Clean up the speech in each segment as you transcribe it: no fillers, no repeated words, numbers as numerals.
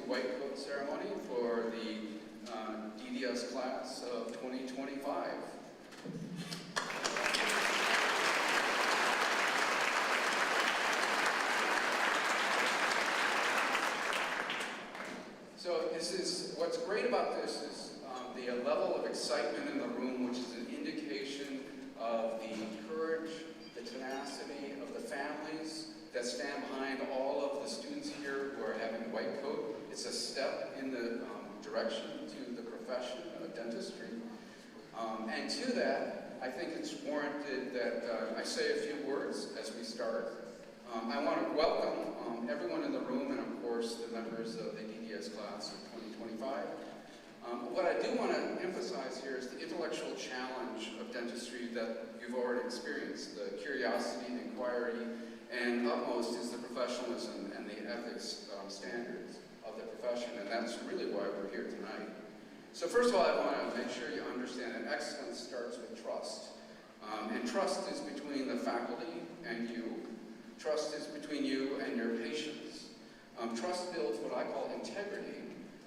white coat ceremony for the DDS class of 2025. So what's great about this is the level of excitement in the room, which is an indication of the courage, the tenacity of the families that stand behind all of the students here who are having a white coat. It's a step in the direction to the profession of dentistry. And to that, I think it's warranted that I say a few words as we start. I want to welcome everyone in the room and, of course, the members of the DDS class of 2025. What I do want to emphasize here is the intellectual challenge of dentistry that you've already experienced, the curiosity, the inquiry, and utmost is the professionalism and the ethics standards of the profession, and that's really why we're here tonight. So first of all, I want to make sure you understand that excellence starts with trust. And trust is between the faculty and you. Trust is between you and your patients. Trust builds what I call integrity.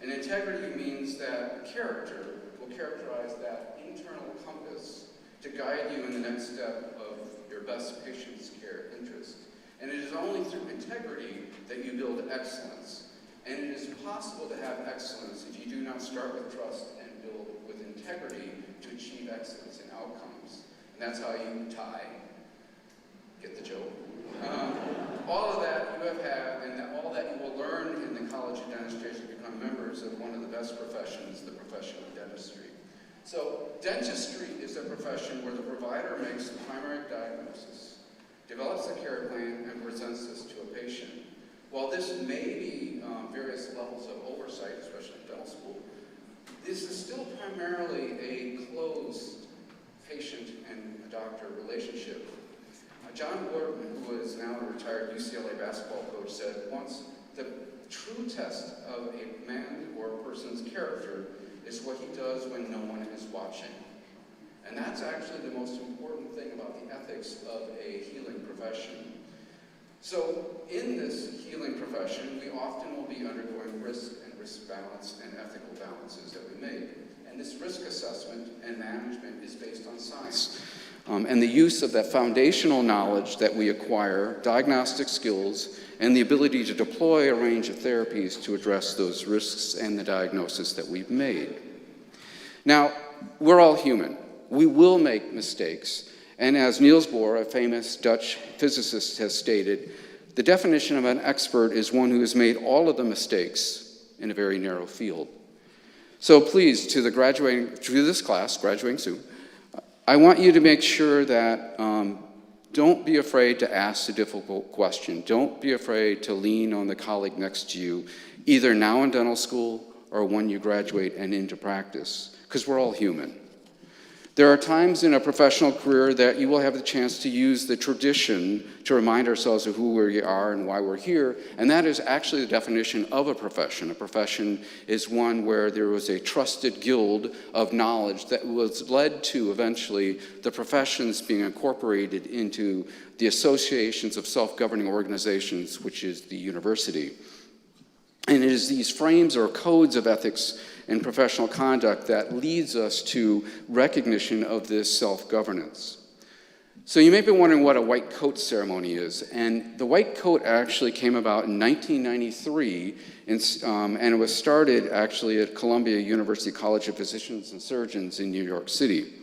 And integrity means that character will characterize that internal compass to guide you in the next step of your best patient's care interest. And it is only through integrity that you build excellence. And it is possible to have excellence if you do not start with trust and build with integrity to achieve excellence in outcomes. And that's how you tie. Get the joke? All of that you have had, and all that you will learn in the College of Dentistry as you become members of one of the best professions, the profession of dentistry. So dentistry is a profession where the provider makes the primary diagnosis, develops a care plan, and presents this to a patient. While this may be various levels of oversight, especially in dental school, this is still primarily a closed patient and doctor relationship. John Burnham, who is now a retired UCLA basketball coach, said once, the true test of a man or a person's character is what he does when no one is watching. And that's actually the most important thing about the ethics of a healing profession. So in this healing profession, we often will be undergoing risk and risk balance and ethical balances that we make. And this risk assessment and management is based on science. And the use of that foundational knowledge that we acquire, diagnostic skills, and the ability to deploy a range of therapies to address those risks and the diagnosis that we've made. Now, we're all human. We will make mistakes. And as Niels Bohr, a famous Dutch physicist, has stated, the definition of an expert is one who has made all of the mistakes in a very narrow field. So please, to this class, graduating soon, I want you to make sure that don't be afraid to ask a difficult question. Don't be afraid to lean on the colleague next to you, either now in dental school or when you graduate and into practice, because we're all human. There are times in a professional career that you will have the chance to use the tradition to remind ourselves of who we are and why we're here, and that is actually the definition of a profession. A profession is one where there was a trusted guild of knowledge that was led to eventually the professions being incorporated into the associations of self-governing organizations, which is the university. And it is these frames or codes of ethics and professional conduct that leads us to recognition of this self-governance. So you may be wondering what a white coat ceremony is, and the white coat actually came about in 1993, and it was started actually at Columbia University College of Physicians and Surgeons in New York City.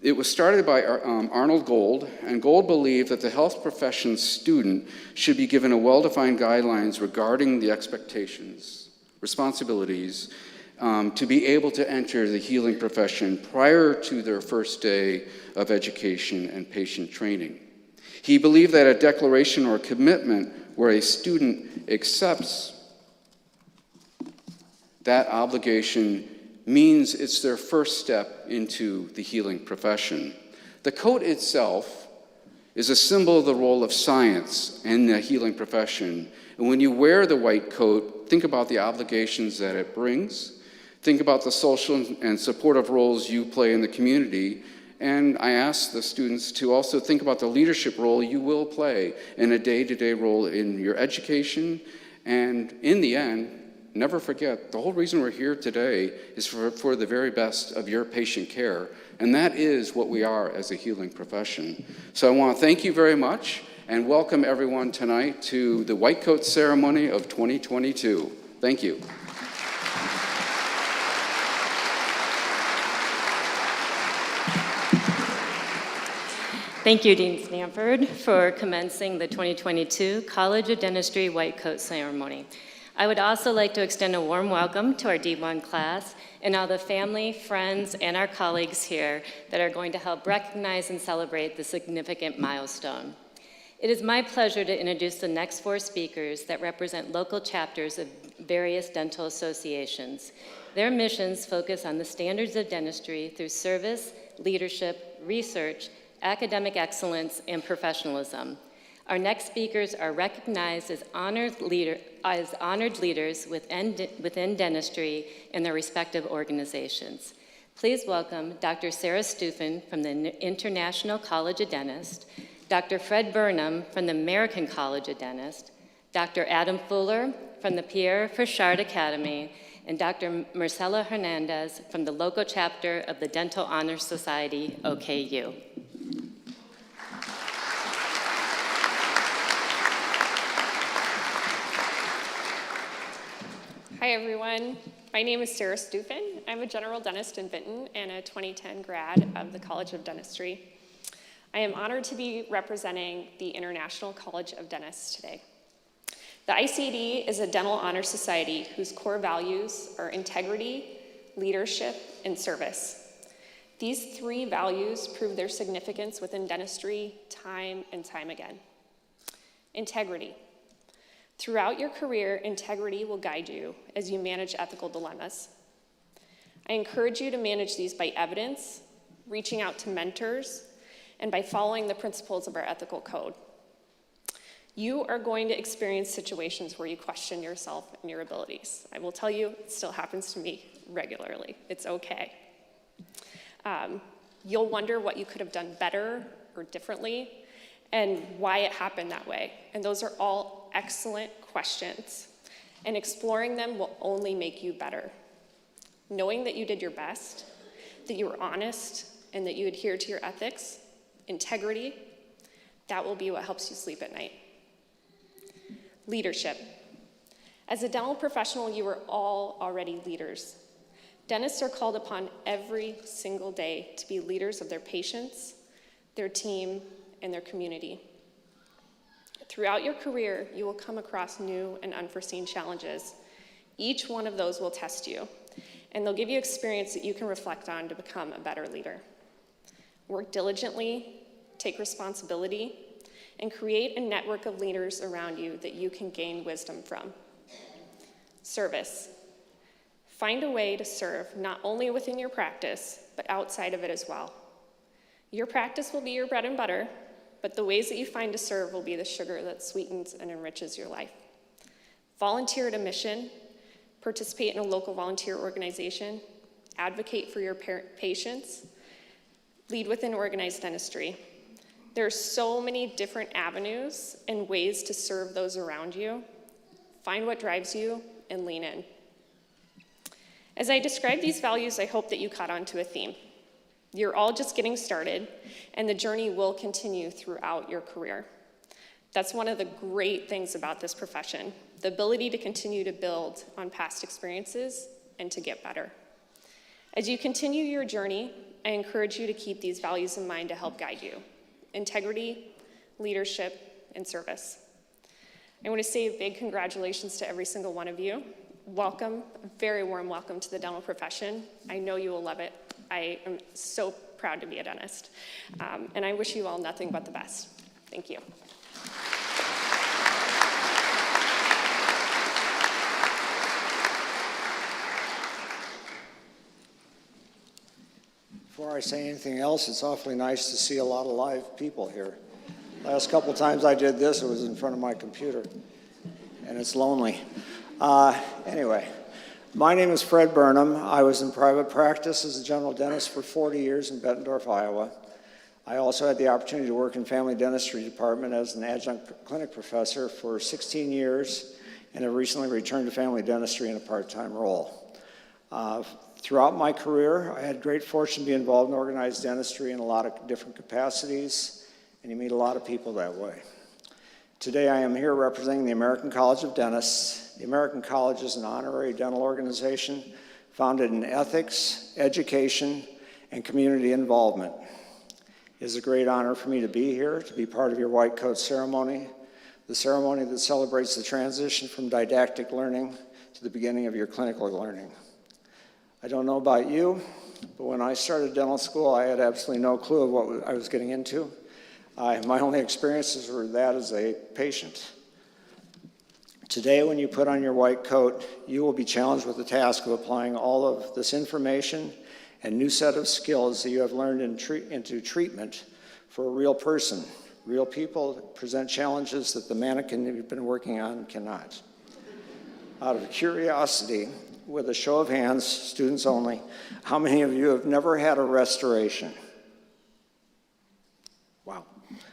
It was started by Arnold Gold, and Gold believed that the health profession student should be given a well-defined guidelines regarding the expectations, responsibilities, to be able to enter the healing profession prior to their first day of education and patient training. He believed that a declaration or a commitment where a student accepts that obligation means it's their first step into the healing profession. The coat itself is a symbol of the role of science in the healing profession. And when you wear the white coat, think about the obligations that it brings. Think about the social and supportive roles you play in the community. And I ask the students to also think about the leadership role you will play in a day-to-day role in your education And in the end, never forget, the whole reason we're here today is for the very best of your patient care. And that is what we are as a healing profession. So I want to thank you very much and welcome everyone tonight to the White Coat Ceremony of 2022. Thank you. Thank you, Dean Stanford, for commencing the 2022 College of Dentistry White Coat Ceremony. I would also like to extend a warm welcome to our D1 class and all the family, friends, and our colleagues here that are going to help recognize and celebrate the significant milestone. It is my pleasure to introduce the next 4 speakers that represent local chapters of various dental associations. Their missions focus on the standards of dentistry through service, leadership, research, academic excellence, and professionalism. Our next speakers are recognized as honored leaders within dentistry in their respective organizations. Please welcome Dr. Sarah Stefan from the International College of Dentists, Dr. Fred Burnham from the American College of Dentists, Dr. Adam Fuller from the Pierre Fuschard Academy, and Dr. Marcela Hernandez from the local chapter of the Dental Honor Society, OKU. Hi everyone, my name is Sarah Stefan. I'm a general dentist in Vinton and a 2010 grad of the College of Dentistry. I am honored to be representing the International College of Dentists today. The ICD is a dental honor society whose core values are integrity, leadership, and service. These 3 values prove their significance within dentistry time and time again. Integrity. Throughout your career, integrity will guide you as you manage ethical dilemmas. I encourage you to manage these by evidence, reaching out to mentors, and by following the principles of our ethical code. You are going to experience situations where you question yourself and your abilities. I will tell you, it still happens to me regularly. It's okay. You'll wonder what you could have done better or differently, and why it happened that way. And those are all excellent questions. And exploring them will only make you better. Knowing that you did your best, that you were honest, and that you adhered to your ethics, integrity, that will be what helps you sleep at night. Leadership. As a dental professional, you are all already leaders. Dentists are called upon every single day to be leaders of their patients, their team, and their community. Throughout your career, you will come across new and unforeseen challenges. Each one of those will test you, and they'll give you experience that you can reflect on to become a better leader. Work diligently, take responsibility, and create a network of leaders around you that you can gain wisdom from. Service. Find a way to serve not only within your practice, but outside of it as well. Your practice will be your bread and butter, but the ways that you find to serve will be the sugar that sweetens and enriches your life. Volunteer at a mission, participate in a local volunteer organization, advocate for your patients, lead within organized dentistry. There are so many different avenues and ways to serve those around you. Find what drives you and lean in. As I describe these values, I hope that you caught on to a theme. You're all just getting started, and the journey will continue throughout your career. That's one of the great things about this profession, the ability to continue to build on past experiences and to get better. As you continue your journey, I encourage you to keep these values in mind to help guide you: integrity, leadership, and service. I want to say a big congratulations to every single one of you. Welcome, a very warm welcome to the dental profession. I know you will love it. I am so proud to be a dentist. And I wish you all nothing but the best. Thank you. Before I say anything else, it's awfully nice to see a lot of live people here. Last couple times I did this, it was in front of my computer, and it's lonely. Anyway, my name is Fred Burnham. I was in private practice as a general dentist for 40 years in Bettendorf, Iowa. I also had the opportunity to work in family dentistry department as an adjunct clinic professor for 16 years and have recently returned to family dentistry in a part-time role. Throughout my career, I had great fortune to be involved in organized dentistry in a lot of different capacities, and you meet a lot of people that way. Today I am here representing the American College of Dentists. The American College is an honorary dental organization founded in ethics, education, and community involvement. It is a great honor for me to be here, to be part of your white coat ceremony, the ceremony that celebrates the transition from didactic learning to the beginning of your clinical learning. I don't know about you, but when I started dental school, I had absolutely no clue of what I was getting into. My only experiences were that as a patient. Today, when you put on your white coat, you will be challenged with the task of applying all of this information and new set of skills that you have learned into treatment for a real person. Real people present challenges that the mannequin you've been working on cannot. Out of curiosity, with a show of hands, students only, how many of you have never had a restoration? Wow.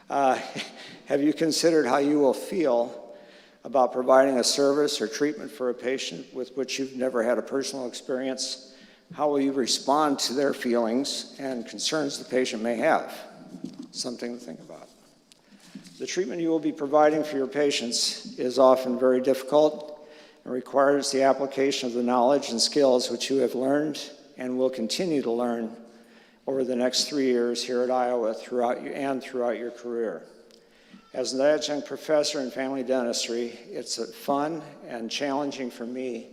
Have you considered how you will feel about providing a service or treatment for a patient with which you've never had a personal experience? How will you respond to their feelings and concerns the patient may have? Something to think about. The treatment you will be providing for your patients is often very difficult and requires the application of the knowledge and skills which you have learned and will continue to learn over the next 3 years here at Iowa throughout your career. As an adjunct professor in family dentistry, it's fun and challenging for me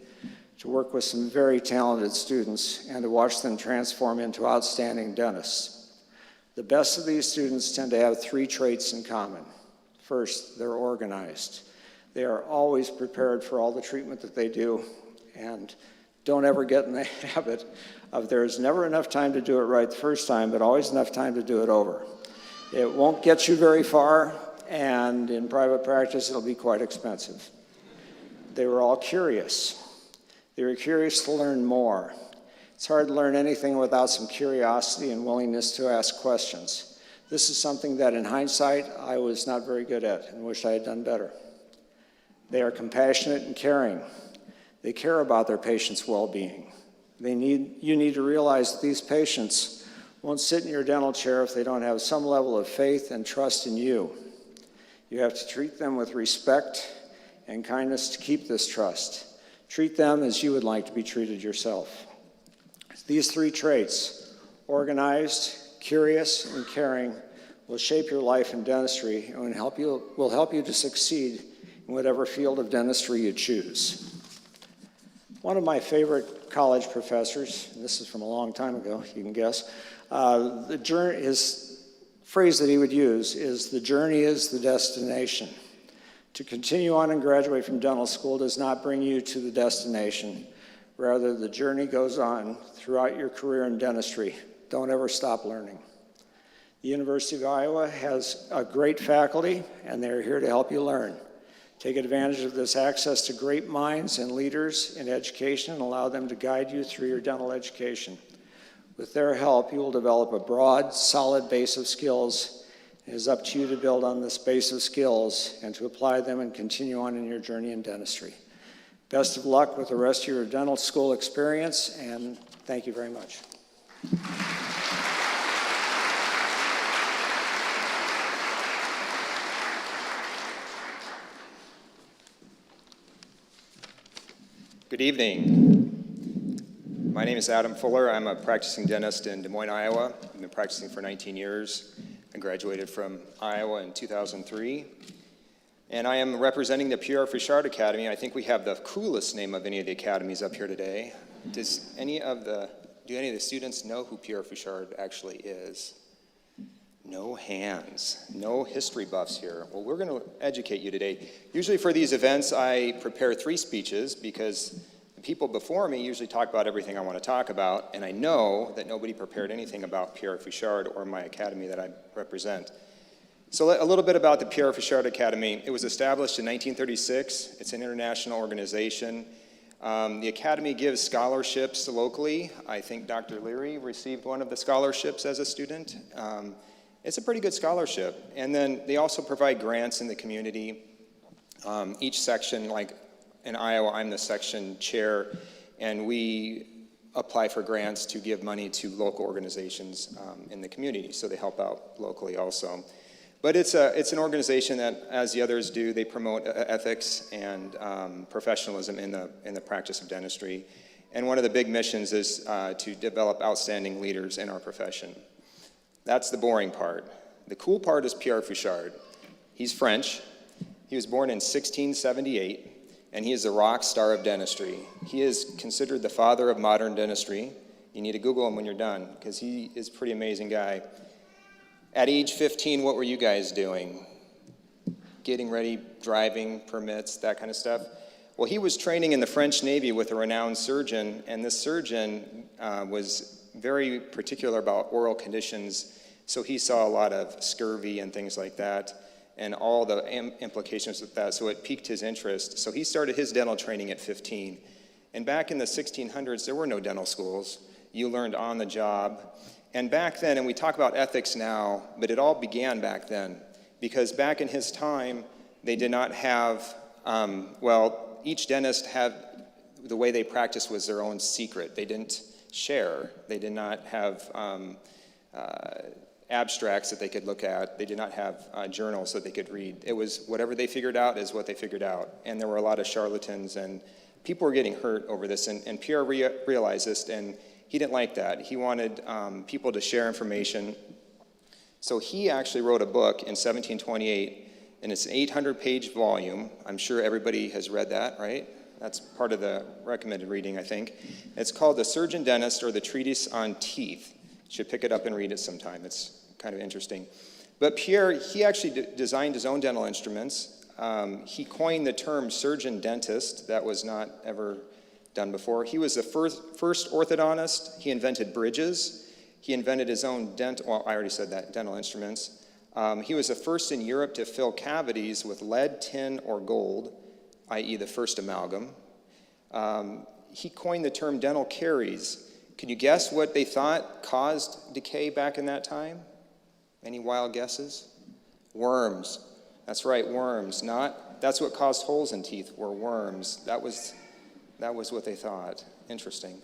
to work with some very talented students and to watch them transform into outstanding dentists. The best of these students tend to have 3 traits in common. First, they're organized. They are always prepared for all the treatment that they do and don't ever get in the habit of there's never enough time to do it right the first time, but always enough time to do it over. It won't get you very far, and in private practice, it'll be quite expensive. They were all curious. They were curious to learn more. It's hard to learn anything without some curiosity and willingness to ask questions. This is something that in hindsight, I was not very good at and wish I had done better. They are compassionate and caring. They care about their patients' well-being. You need to realize that these patients won't sit in your dental chair if they don't have some level of faith and trust in you. You have to treat them with respect and kindness to keep this trust. Treat them as you would like to be treated yourself. These 3 traits, organized, curious, and caring, will shape your life in dentistry and will help you to succeed in whatever field of dentistry you choose. One of my favorite college professors, and this is from a long time ago, you can guess, his phrase that he would use is, "The journey is the destination." To continue on and graduate from dental school does not bring you to the destination. Rather, the journey goes on throughout your career in dentistry. Don't ever stop learning. The University of Iowa has a great faculty, and they're here to help you learn. Take advantage of this access to great minds and leaders in education and allow them to guide you through your dental education. With their help, you will develop a broad, solid base of skills. It is up to you to build on this base of skills and to apply them and continue on in your journey in dentistry. Best of luck with the rest of your dental school experience, and thank you very much. Good evening. My name is Adam Fuller. I'm a practicing dentist in Des Moines, Iowa. I've been practicing for 19 years. I graduated from Iowa in 2003. And I am representing the Pierre Fuschard Academy. I think we have the coolest name of any of the academies up here today. Do any of the students know who Pierre Fuschard actually is? No hands, no history buffs here. Well, we're going to educate you today. Usually for these events, I prepare 3 speeches because the people before me usually talk about everything I want to talk about, and I know that nobody prepared anything about Pierre Fuschard or my academy that I represent. So a little bit about the Pierre Fuschard Academy. It was established in 1936. It's an international organization. The Academy gives scholarships locally. I think Dr. Leary received one of the scholarships as a student. It's a pretty good scholarship. And then they also provide grants in the community. Each section in Iowa, I'm the section chair, and we apply for grants to give money to local organizations in the community, so they help out locally also. But it's an organization that, as the others do, they promote ethics and professionalism in the practice of dentistry. And one of the big missions is to develop outstanding leaders in our profession. That's the boring part. The cool part is Pierre Fuschard. He's French. He was born in 1678, and he is the rock star of dentistry. He is considered the father of modern dentistry. You need to Google him when you're done, because he is a pretty amazing guy. At age 15, what were you guys doing? Getting ready, driving, permits, that kind of stuff? Well, he was training in the French Navy with a renowned surgeon, and this surgeon was very particular about oral conditions, so he saw a lot of scurvy and things like that, and all the implications with that, so it piqued his interest. So he started his dental training at 15. And back in the 1600s, there were no dental schools. You learned on the job. And back then, and we talk about ethics now, but it all began back then, because back in his time, they did not have, each dentist had, the way they practiced was their own secret. They didn't share. They did not have abstracts that they could look at. They did not have journals that they could read. It was whatever they figured out is what they figured out. And there were a lot of charlatans, and people were getting hurt over this. And Pierre realized this, and he didn't like that. He wanted people to share information. So he actually wrote a book in 1728, and it's an 800-page volume. I'm sure everybody has read that, right? That's part of the recommended reading, I think. It's called The Surgeon Dentist, or The Treatise on Teeth. You should pick it up and read it sometime. It's kind of interesting. But Pierre, he actually designed his own dental instruments. He coined the term surgeon dentist. That was not ever done before. He was the first orthodontist. He invented bridges. He invented his own dental instruments. He was the first in Europe to fill cavities with lead, tin, or gold, i.e. the first amalgam. He coined the term dental caries. Can you guess what they thought caused decay back in that time? Any wild guesses? Worms. That's right, worms. That's what caused holes in teeth, were worms. That was what they thought. Interesting.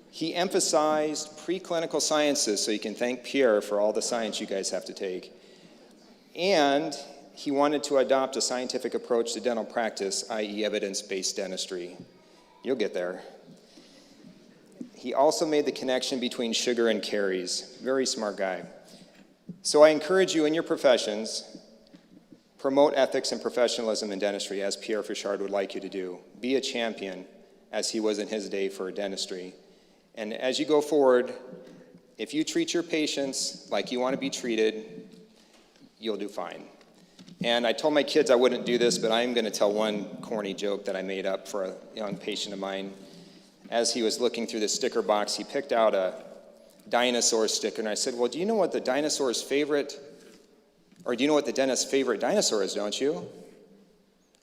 He emphasized preclinical sciences, so you can thank Pierre for all the science you guys have to take. And he wanted to adopt a scientific approach to dental practice, i.e. evidence-based dentistry. You'll get there. He also made the connection between sugar and caries. Very smart guy. So I encourage you in your professions, promote ethics and professionalism in dentistry, as Pierre Fuschard would like you to do. Be a champion, as he was in his day for dentistry. And as you go forward, if you treat your patients like you want to be treated, you'll do fine. And I told my kids I wouldn't do this, but I'm going to tell one corny joke that I made up for a young patient of mine. As he was looking through the sticker box, he picked out a dinosaur sticker, and I said, well, do you know what the dentist's favorite dinosaur is, don't you?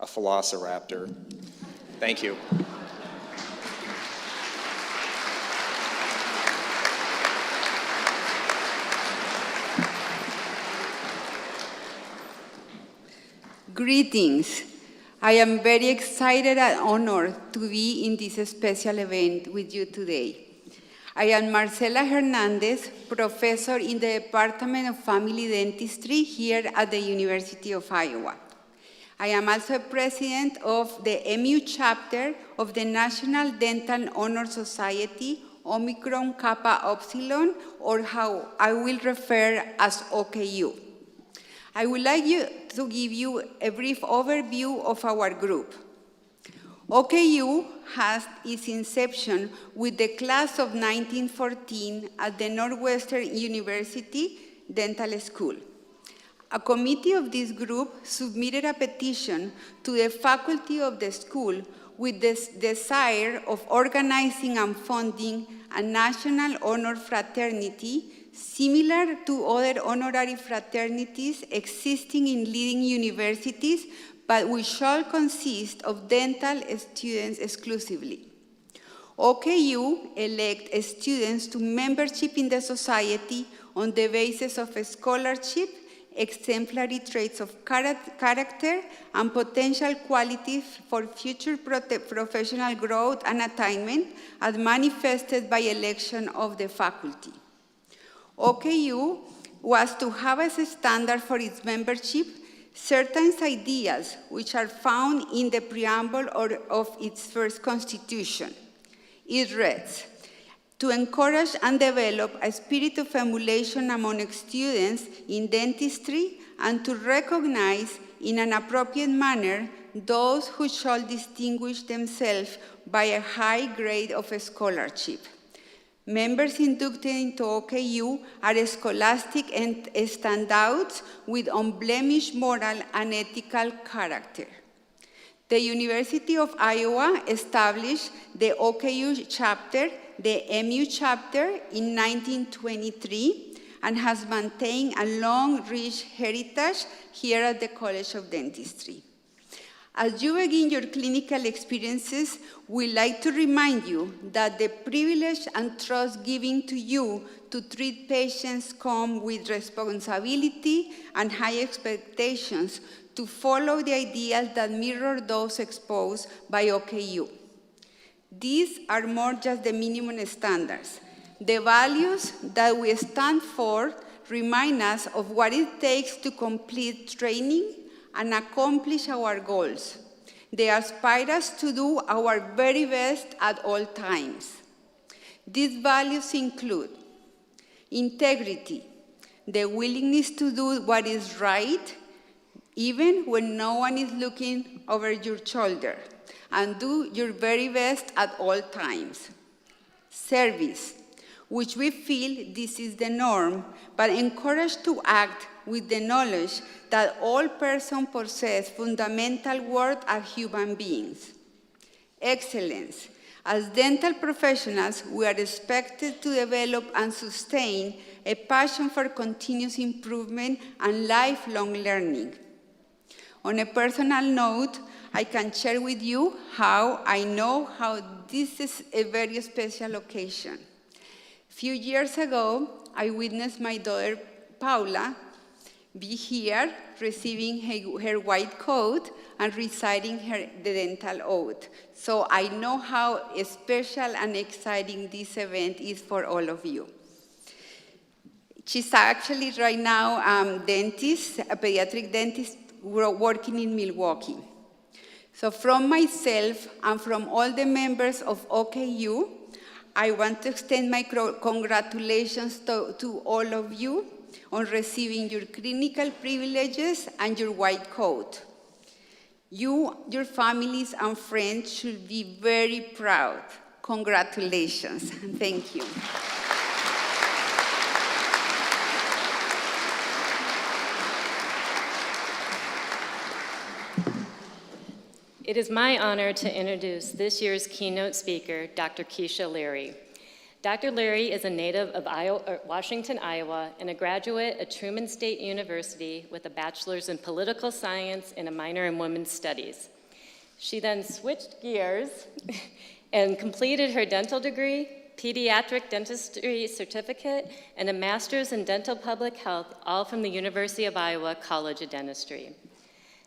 A velociraptor. Thank you. Greetings. I am very excited and honored to be in this special event with you today. I am Marcela Hernandez, professor in the Department of Family Dentistry here at the University of Iowa. I am also president of the MU chapter of the National Dental Honor Society, Omicron Kappa Epsilon, or how I will refer as OKU. I would like to give you a brief overview of our group. OKU has its inception with the class of 1914 at the Northwestern University Dental School. A committee of this group submitted a petition to the faculty of the school with the desire of organizing and funding a national honor fraternity similar to other honorary fraternities existing in leading universities, but which shall consist of dental students exclusively. OKU elect students to membership in the society on the basis of a scholarship exemplary traits of character, and potential qualities for future professional growth and attainment as manifested by election of the faculty. OKU was to have as a standard for its membership certain ideas which are found in the preamble of its first constitution. It reads, to encourage and develop a spirit of emulation among students in dentistry and to recognize in an appropriate manner those who shall distinguish themselves by a high grade of scholarship. Members inducted into OKU are scholastic and standouts with unblemished moral and ethical character. The University of Iowa established the OKU chapter, the MU chapter, in 1923 and has maintained a long, rich heritage here at the College of Dentistry. As you begin your clinical experiences, we'd like to remind you that the privilege and trust given to you to treat patients come with responsibility and high expectations to follow the ideals that mirror those exposed by OKU. These are more just the minimum standards. The values that we stand for remind us of what it takes to complete training and accomplish our goals. They aspire us to do our very best at all times. These values include integrity, the willingness to do what is right, even when no one is looking over your shoulder, and do your very best at all times. Service, which we feel this is the norm, but encouraged to act with the knowledge that all persons possess fundamental worth as human beings. Excellence. As dental professionals, we are expected to develop and sustain a passion for continuous improvement and lifelong learning. On a personal note, I can share with you how I know how this is a very special occasion. A few years ago, I witnessed my daughter, Paula, be here receiving her white coat and reciting the dental oath. So I know how special and exciting this event is for all of you. She's actually right now a pediatric dentist working in Milwaukee. So from myself and from all the members of OKU, I want to extend my congratulations to all of you on receiving your clinical privileges and your white coat. You, your families, and friends should be very proud. Congratulations, and thank you. It is my honor to introduce this year's keynote speaker, Dr. Keisha Leary. Dr. Leary is a native of Washington, Iowa, and a graduate at Truman State University with a bachelor's in political science and a minor in women's studies. She then switched gears and completed her dental degree, pediatric dentistry certificate, and a master's in dental public health, all from the University of Iowa Collegiate Dentistry.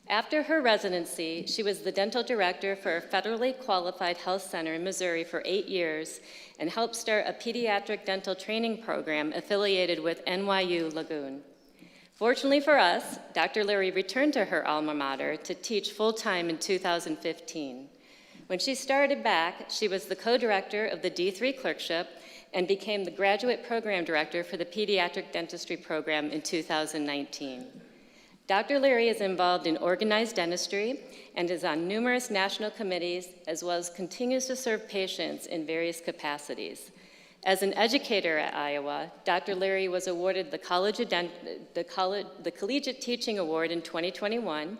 After her residency, she was the dental director for a federally qualified health center in Missouri for 8 years and helped start a pediatric dental training program affiliated with NYU Lagoon. Fortunately for us, Dr. Leary returned to her alma mater to teach full-time in 2015. When she started back, she was the co-director of the D3 clerkship and became the graduate program director for the pediatric dentistry program in 2019. Dr. Leary is involved in organized dentistry and is on numerous national committees, as well as continues to serve patients in various capacities. As an educator at Iowa, Dr. Leary was awarded the Collegiate Teaching Award in 2021,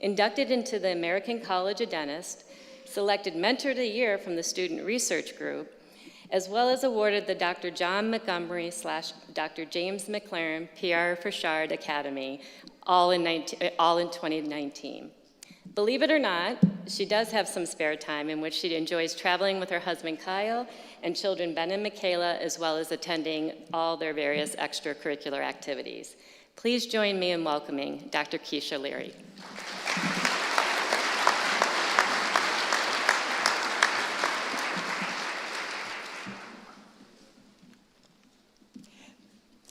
inducted into the American College of Dentists, selected Mentor of the Year from the Student Research Group, as well as awarded the Dr. John Montgomery / Dr. James McLaren Pierre Fuschard Academy, all in 2019. Believe it or not, she does have some spare time in which she enjoys traveling with her husband Kyle and children Ben and Michaela, as well as attending all their various extracurricular activities. Please join me in welcoming Dr. Keisha Leary.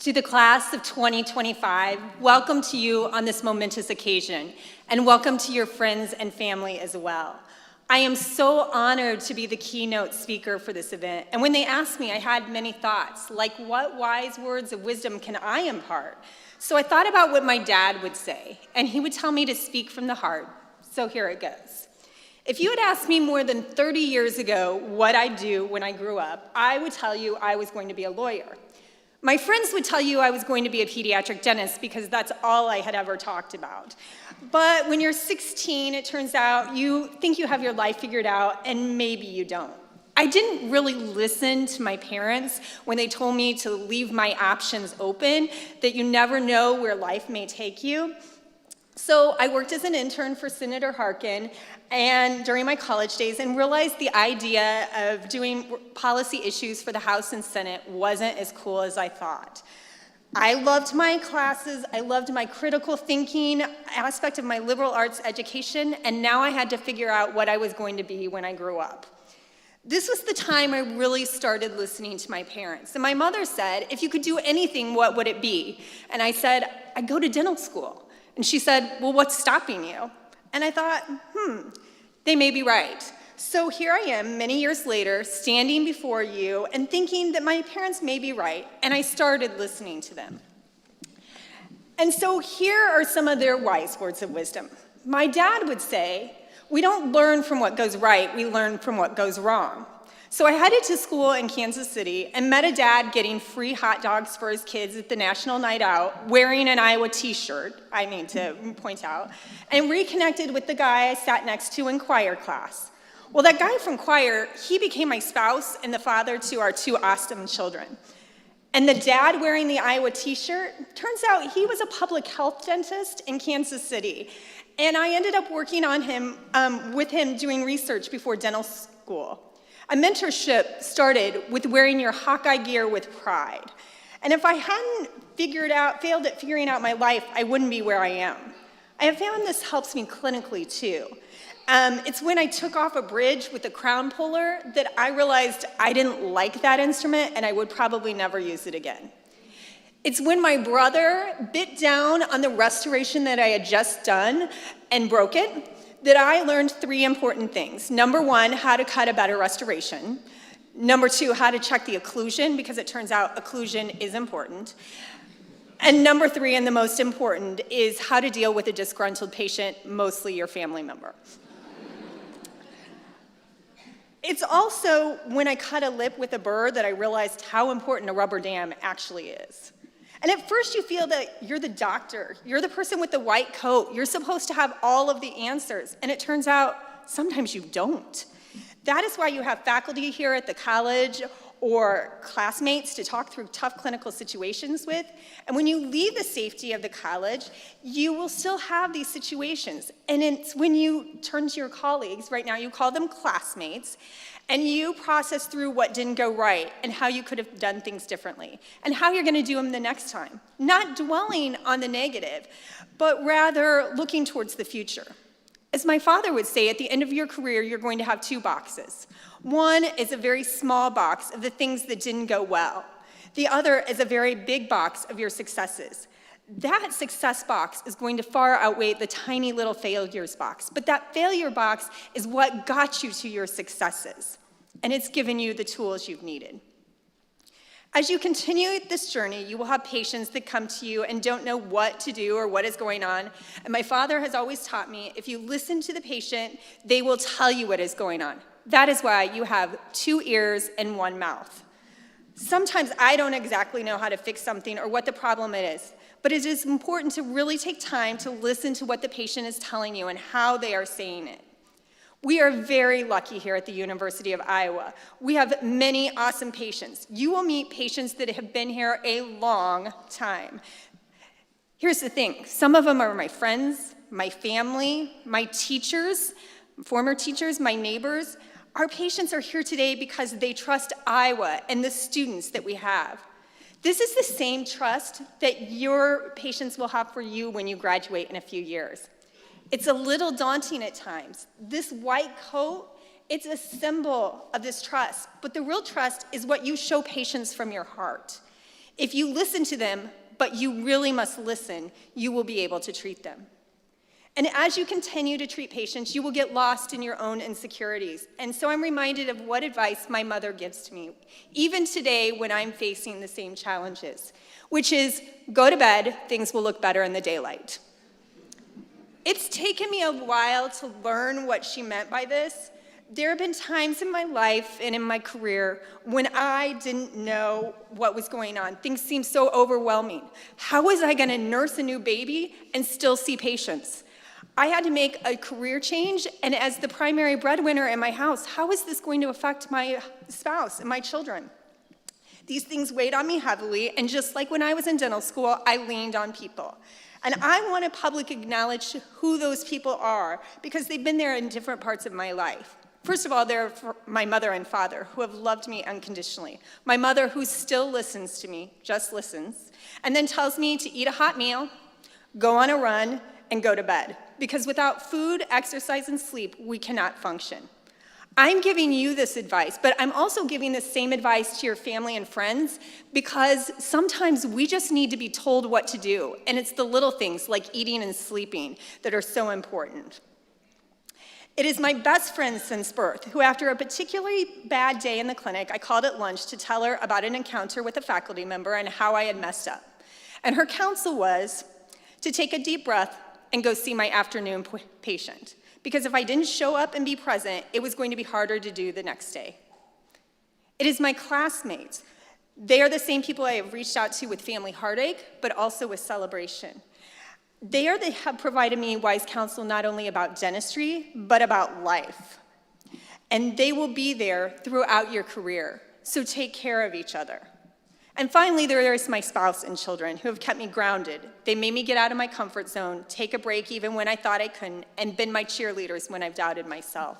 To the class of 2025, welcome to you on this momentous occasion, and welcome to your friends and family as well. I am so honored to be the keynote speaker for this event, and when they asked me, I had many thoughts, like what wise words of wisdom can I impart? So I thought about what my dad would say, and he would tell me to speak from the heart, so here it goes. If you had asked me more than 30 years ago what I'd do when I grew up, I would tell you I was going to be a lawyer. My friends would tell you I was going to be a pediatric dentist because that's all I had ever talked about. But when you're 16, it turns out you think you have your life figured out, and maybe you don't. I didn't really listen to my parents when they told me to leave my options open, that you never know where life may take you. So I worked as an intern for Senator Harkin and during my college days, and realized the idea of doing policy issues for the House and Senate wasn't as cool as I thought. I loved my classes, I loved my critical thinking aspect of my liberal arts education, and now I had to figure out what I was going to be when I grew up. This was the time I really started listening to my parents. And my mother said, if you could do anything, what would it be? And I said, I'd go to dental school. And she said, well, what's stopping you? And I thought, they may be right. So here I am, many years later, standing before you and thinking that my parents may be right, and I started listening to them. And so here are some of their wise words of wisdom. My dad would say, we don't learn from what goes right, we learn from what goes wrong. So I headed to school in Kansas City and met a dad getting free hot dogs for his kids at the National Night Out, wearing an Iowa t-shirt, I need to point out, and reconnected with the guy I sat next to in choir class. Well, that guy from choir, he became my spouse and the father to our 2 awesome children. And the dad wearing the Iowa t-shirt, turns out he was a public health dentist in Kansas City. And I ended up working on him, with him doing research before dental school. A mentorship started with wearing your Hawkeye gear with pride. And if I hadn't failed at figuring out my life, I wouldn't be where I am. I have found this helps me clinically too. It's when I took off a bridge with a crown puller that I realized I didn't like that instrument and I would probably never use it again. It's when my brother bit down on the restoration that I had just done and broke it that I learned 3 important things. Number 1, how to cut a better restoration. Number 2, how to check the occlusion, because it turns out occlusion is important. And number 3, and the most important, is how to deal with a disgruntled patient, mostly your family member. It's also when I cut a lip with a burr that I realized how important a rubber dam actually is. And at first you feel that you're the doctor, you're the person with the white coat, you're supposed to have all of the answers, and it turns out sometimes you don't. That is why you have faculty here at the college or classmates to talk through tough clinical situations with, and when you leave the safety of the college, you will still have these situations, and it's when you turn to your colleagues, right now you call them classmates, and you process through what didn't go right and how you could have done things differently and how you're going to do them the next time. Not dwelling on the negative, but rather looking towards the future. As my father would say, at the end of your career, you're going to have 2 boxes. One is a very small box of the things that didn't go well. The other is a very big box of your successes. That success box is going to far outweigh the tiny little failures box, but that failure box is what got you to your successes, and it's given you the tools you've needed. As you continue this journey, you will have patients that come to you and don't know what to do or what is going on, and my father has always taught me, if you listen to the patient, they will tell you what is going on. That is why you have 2 ears and 1 mouth. Sometimes I don't exactly know how to fix something or what the problem is, but it is important to really take time to listen to what the patient is telling you and how they are saying it. We are very lucky here at the University of Iowa. We have many awesome patients. You will meet patients that have been here a long time. Here's the thing, some of them are my friends, my family, my teachers, former teachers, my neighbors. Our patients are here today because they trust Iowa and the students that we have. This is the same trust that your patients will have for you when you graduate in a few years. It's a little daunting at times. This white coat, it's a symbol of this trust, but the real trust is what you show patients from your heart. If you listen to them, but you really must listen, you will be able to treat them. And as you continue to treat patients, you will get lost in your own insecurities. And so I'm reminded of what advice my mother gives to me, even today when I'm facing the same challenges, which is, go to bed, things will look better in the daylight. It's taken me a while to learn what she meant by this. There have been times in my life and in my career when I didn't know what was going on. Things seemed so overwhelming. How was I going to nurse a new baby and still see patients? I had to make a career change, and as the primary breadwinner in my house, how is this going to affect my spouse and my children? These things weighed on me heavily, and just like when I was in dental school, I leaned on people. And I want to publicly acknowledge who those people are, because they've been there in different parts of my life. First of all, they're my mother and father, who have loved me unconditionally. My mother, who still listens to me, just listens, and then tells me to eat a hot meal, go on a run, and go to bed. Because without food, exercise, and sleep, we cannot function. I'm giving you this advice, but I'm also giving the same advice to your family and friends, because sometimes we just need to be told what to do, and it's the little things like eating and sleeping that are so important. It is my best friend since birth, who after a particularly bad day in the clinic, I called at lunch to tell her about an encounter with a faculty member and how I had messed up. And her counsel was to take a deep breath and go see my afternoon patient. Because if I didn't show up and be present, it was going to be harder to do the next day. It is my classmates. They are the same people I have reached out to with family heartache, but also with celebration. They have provided me wise counsel not only about dentistry, but about life. And they will be there throughout your career, so take care of each other. And finally, there is my spouse and children who have kept me grounded. They made me get out of my comfort zone, take a break even when I thought I couldn't, and been my cheerleaders when I've doubted myself.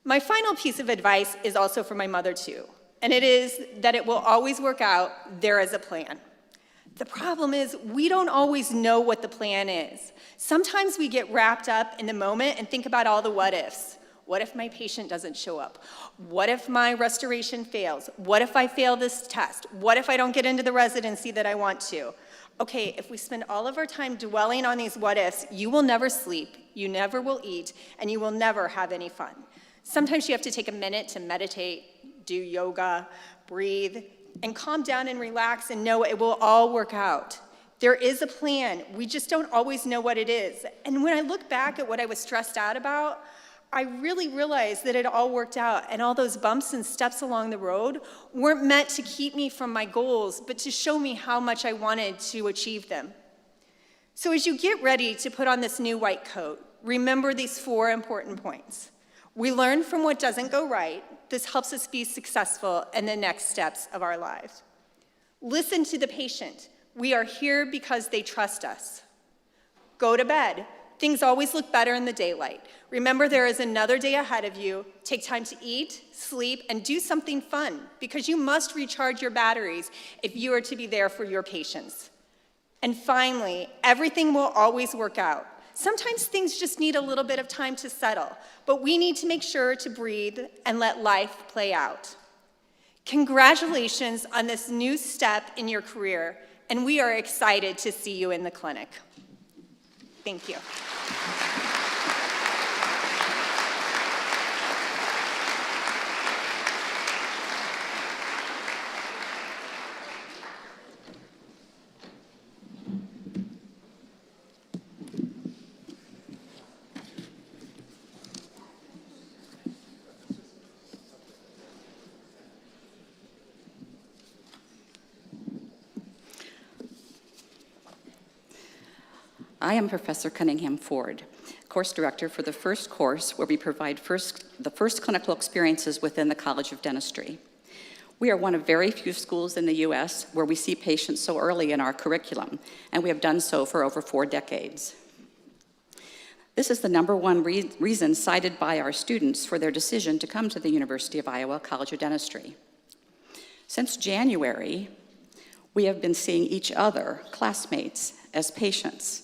My final piece of advice is also for my mother too, and it is that it will always work out. There is a plan. The problem is we don't always know what the plan is. Sometimes we get wrapped up in the moment and think about all the what ifs. What if my patient doesn't show up? What if my restoration fails? What if I fail this test? What if I don't get into the residency that I want to? Okay, if we spend all of our time dwelling on these what ifs, you will never sleep, you never will eat, and you will never have any fun. Sometimes you have to take a minute to meditate, do yoga, breathe, and calm down and relax and know it will all work out. There is a plan. We just don't always know what it is. And when I look back at what I was stressed out about, I really realized that it all worked out, and all those bumps and steps along the road weren't meant to keep me from my goals, but to show me how much I wanted to achieve them. So as you get ready to put on this new white coat, remember these 4 important points. We learn from what doesn't go right. This helps us be successful in the next steps of our lives. Listen to the patient. We are here because they trust us. Go to bed. Things always look better in the daylight. Remember, there is another day ahead of you. Take time to eat, sleep, and do something fun, because you must recharge your batteries if you are to be there for your patients. And finally, everything will always work out. Sometimes things just need a little bit of time to settle, but we need to make sure to breathe and let life play out. Congratulations on this new step in your career, and we are excited to see you in the clinic. Thank you. I am Professor Cunningham Ford, course director for the first course where we provide the first clinical experiences within the College of Dentistry. We are one of very few schools in the U.S. where we see patients so early in our curriculum, and we have done so for over 4 decades. This is the #1 reason cited by our students for their decision to come to the University of Iowa College of Dentistry. Since January, We have been seeing each other, classmates, as patients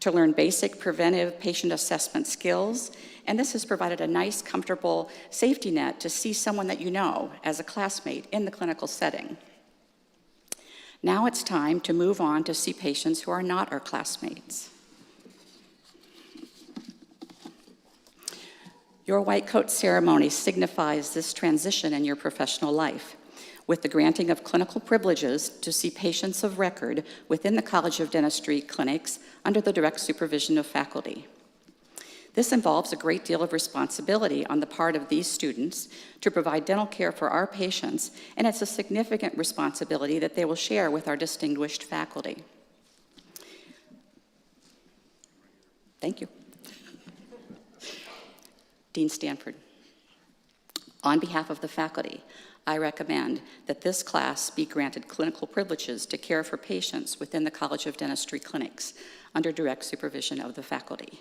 to learn basic preventive patient assessment skills, and this has provided a nice, comfortable safety net to see someone that you know as a classmate in the clinical setting. Now it's time to move on to see patients who are not our classmates. Your white coat ceremony signifies this transition in your professional life, with the granting of clinical privileges to see patients of record within the College of Dentistry clinics under the direct supervision of faculty. This involves a great deal of responsibility on the part of these students to provide dental care for our patients, and it's a significant responsibility that they will share with our distinguished faculty. Thank you. Dean Stanford. On behalf of the faculty, I recommend that this class be granted clinical privileges to care for patients within the College of Dentistry clinics under direct supervision of the faculty.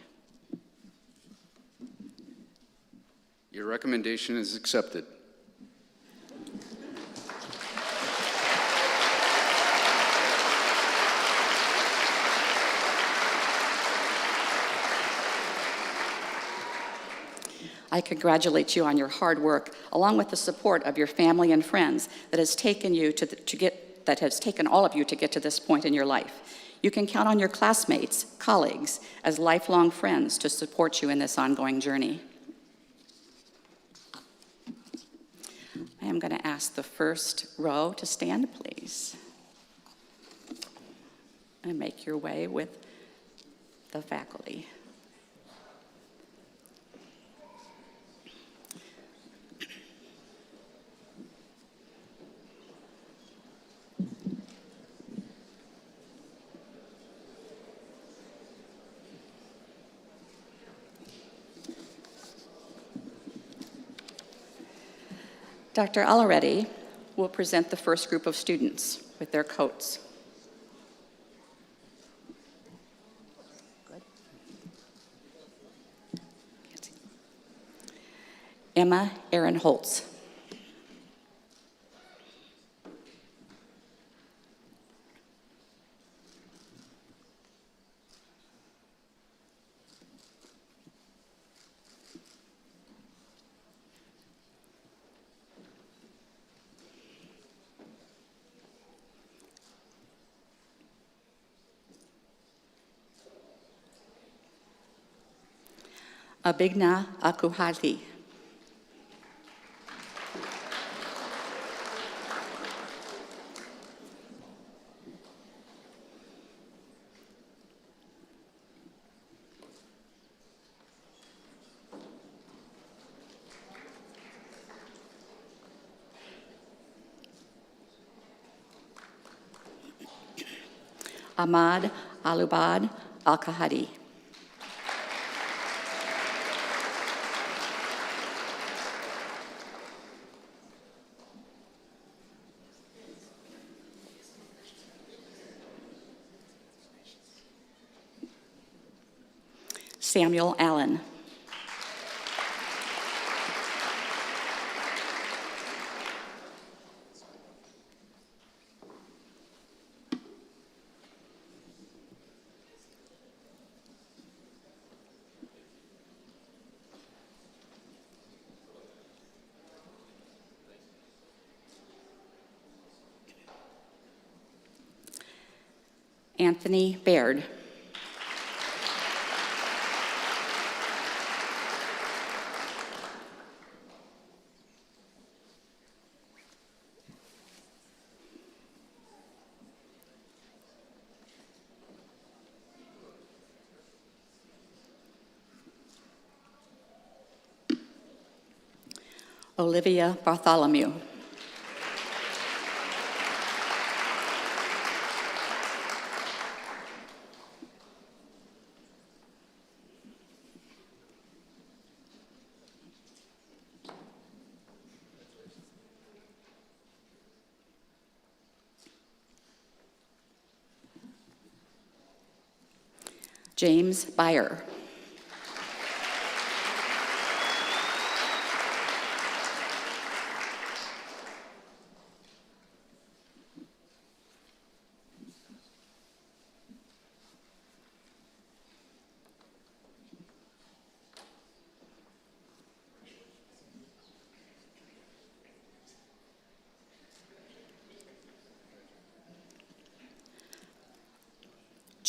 Your recommendation is accepted. I congratulate you on your hard work, along with the support of your family and friends that has taken all of you to get to this point in your life. You can count on your classmates, colleagues, as lifelong friends to support you in this ongoing journey. I am going to ask the first row to stand, please, and make your way with the faculty. Dr. Alaretti will present the first group of students with their coats. Good. Emma Aaron Holtz. Abigna Akuhati. Ahmad Alubad Al-Kahadi. Samuel Allen. Anthony Baird. Olivia Bartholomew. James Byer.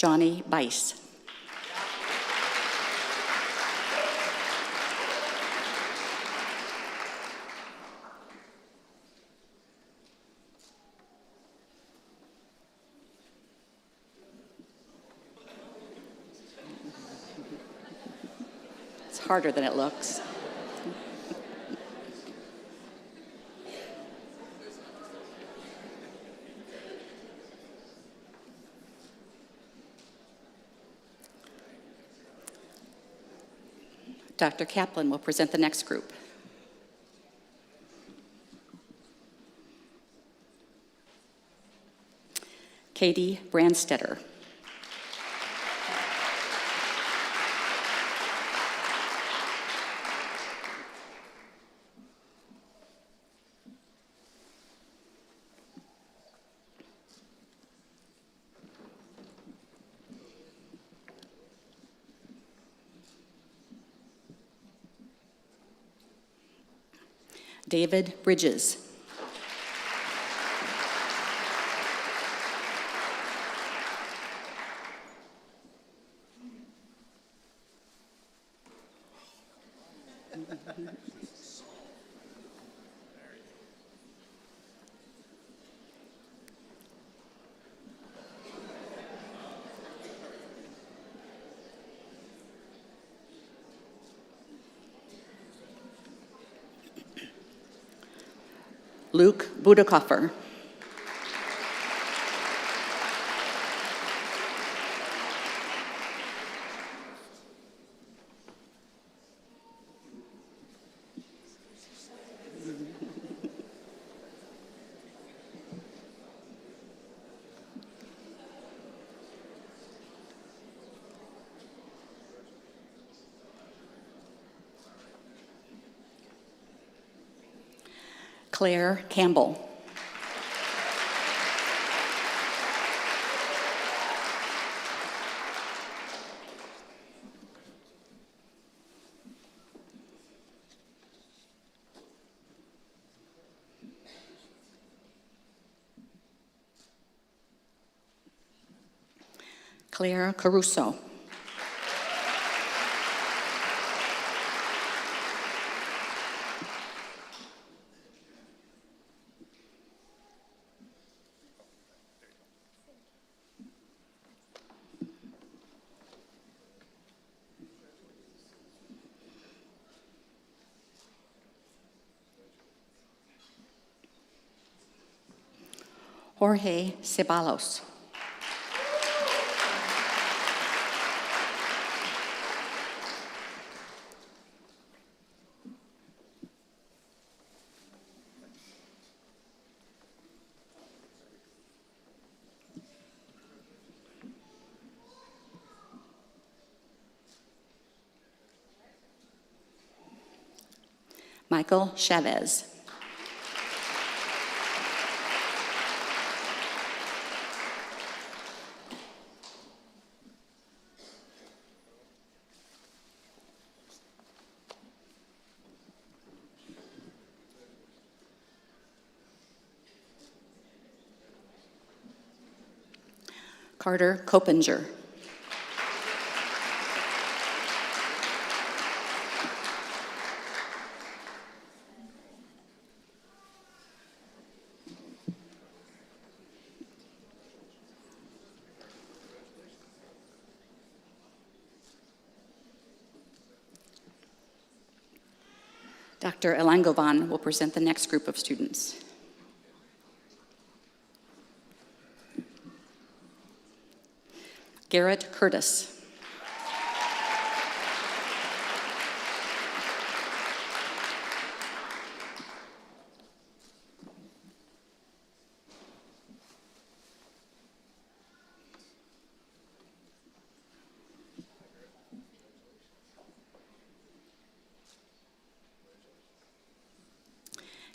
Johnny Bice. It's harder than it looks. Dr. Kaplan will present the next group. Katie Brandstetter. David Bridges. Luke Budekoffer. Claire Campbell. Claire Caruso. Jorge Ceballos. Michael Chavez. Carter Copinger. Dr. Elangovan will present the next group of students. Garrett Curtis.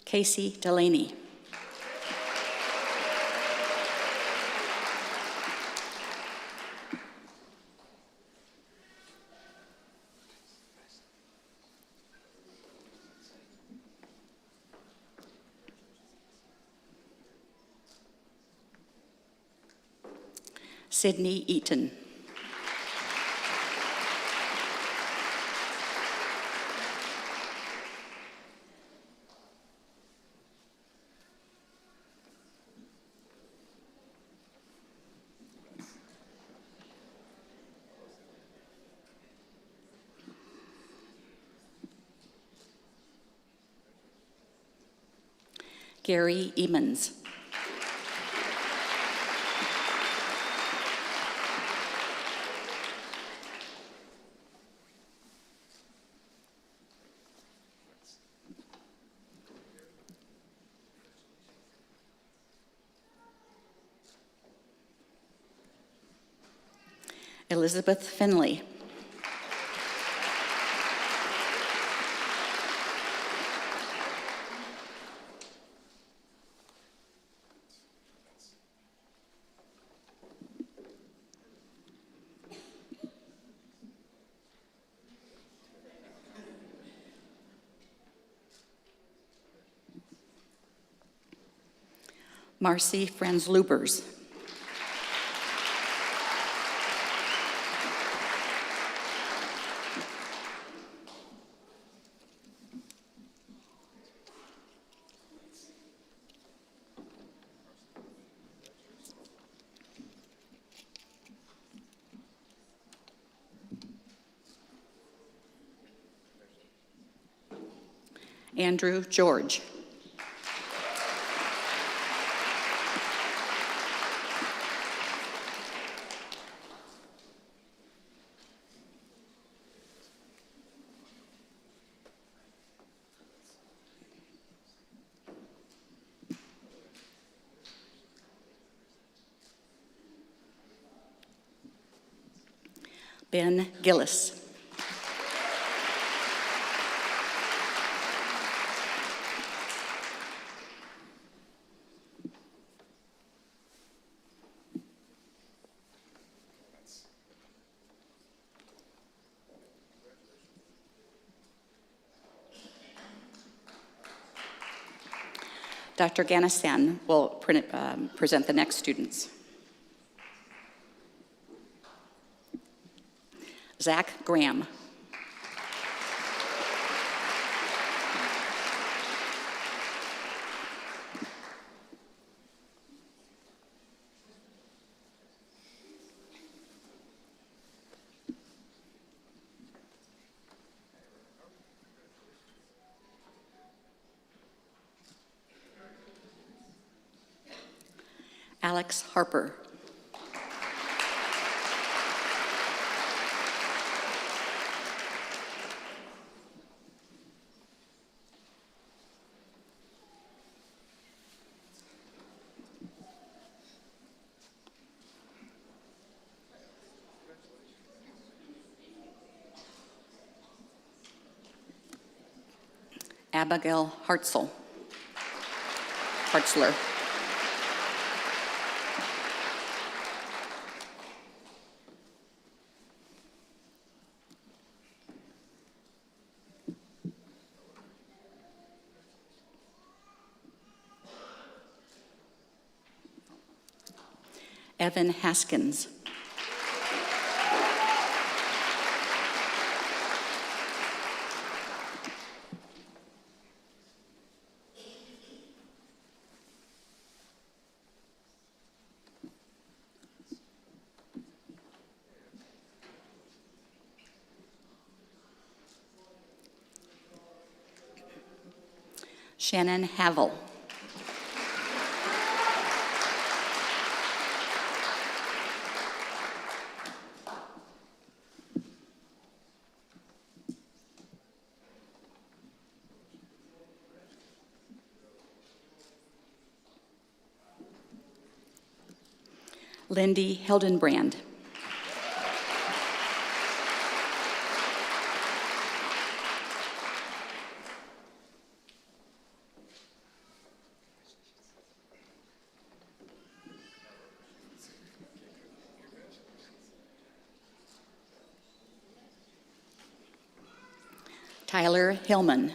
Casey Delaney. Sydney Eaton. Gary Emons. Elizabeth Finley. Marcy Franz Lubers. Andrew George. Ben Gillis. Dr. Ganisan will present the next students. Zach Graham. Alex Harper. Abigail Hartzler. Evan Haskins. Shannon Havel. Lindy Hildenbrand. Tyler Hillman.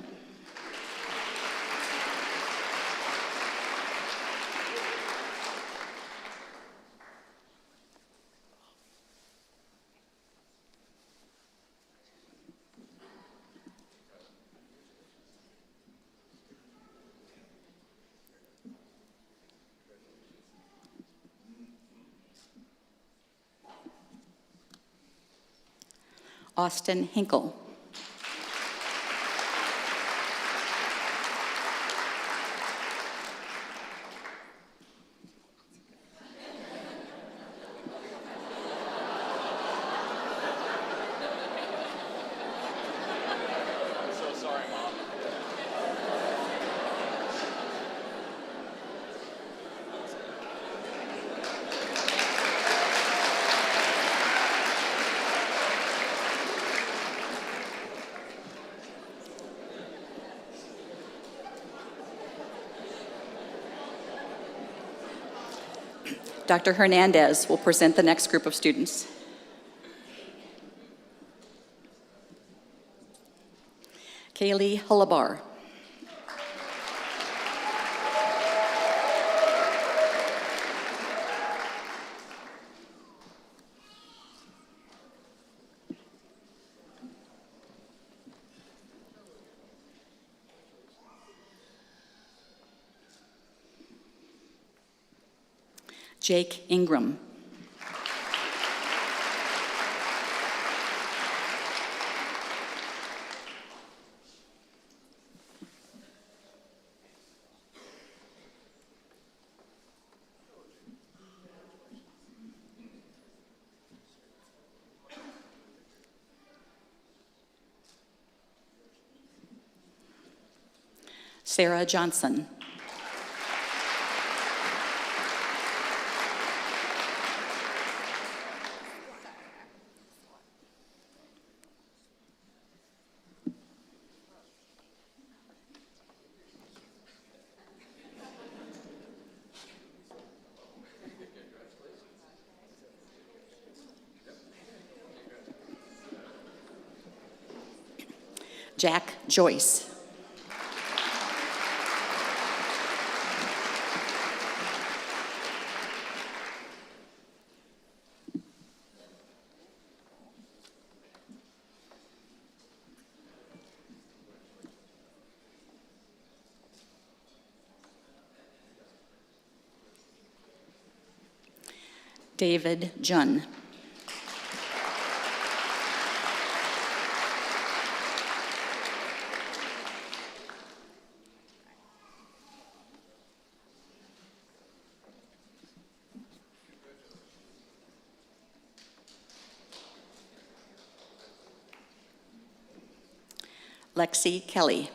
Austin Hinkle. Dr. Hernandez will present the next group of students. Kaylee Hullabar. Jake Ingram. Sarah Johnson. Jack Joyce. David Junn. Lexi Kelly.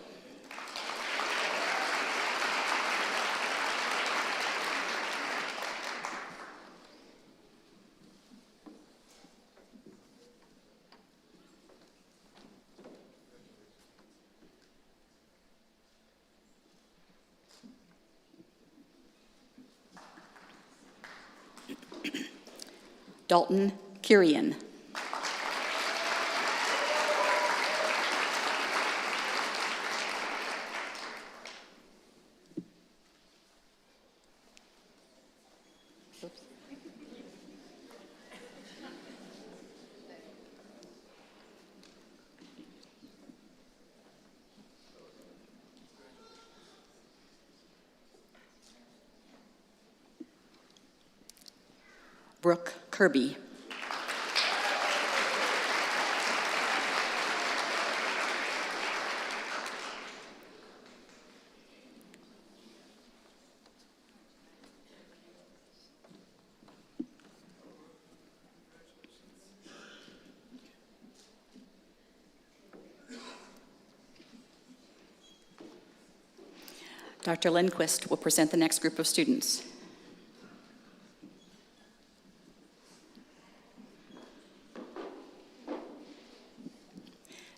Dalton Kirian. Brooke Kirby. Dr. Lindquist will present the next group of students.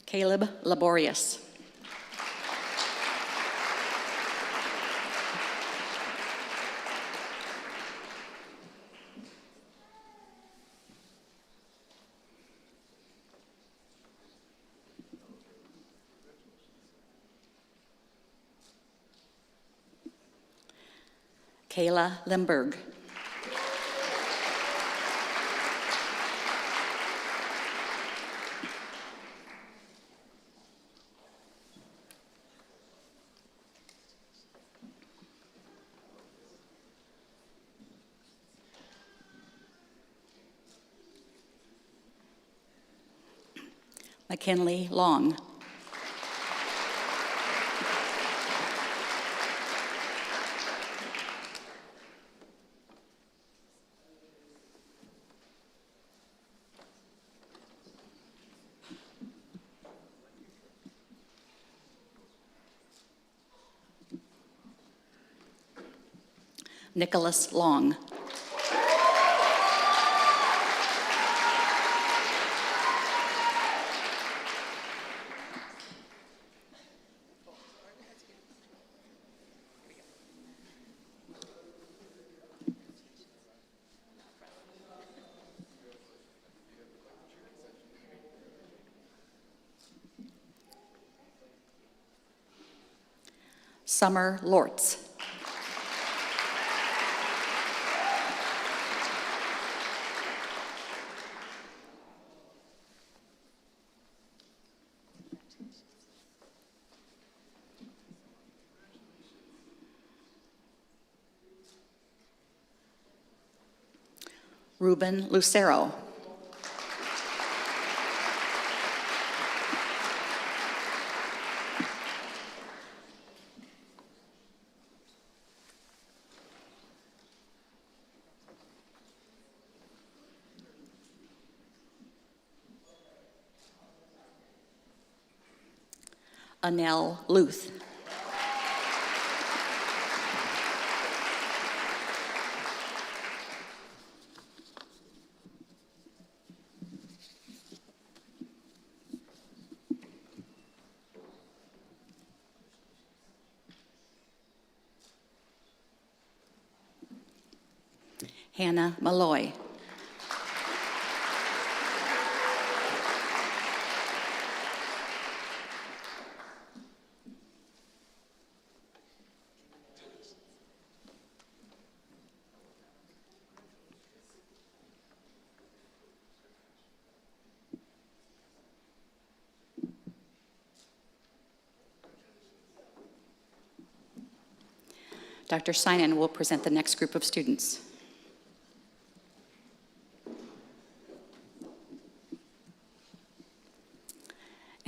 Caleb Laborious. Kayla Limberg. McKinley Long. Nicholas Long. Summer Lortz. Ruben Lucero. Anel Luth. Hannah Malloy. Dr. Synan will present the next group of students.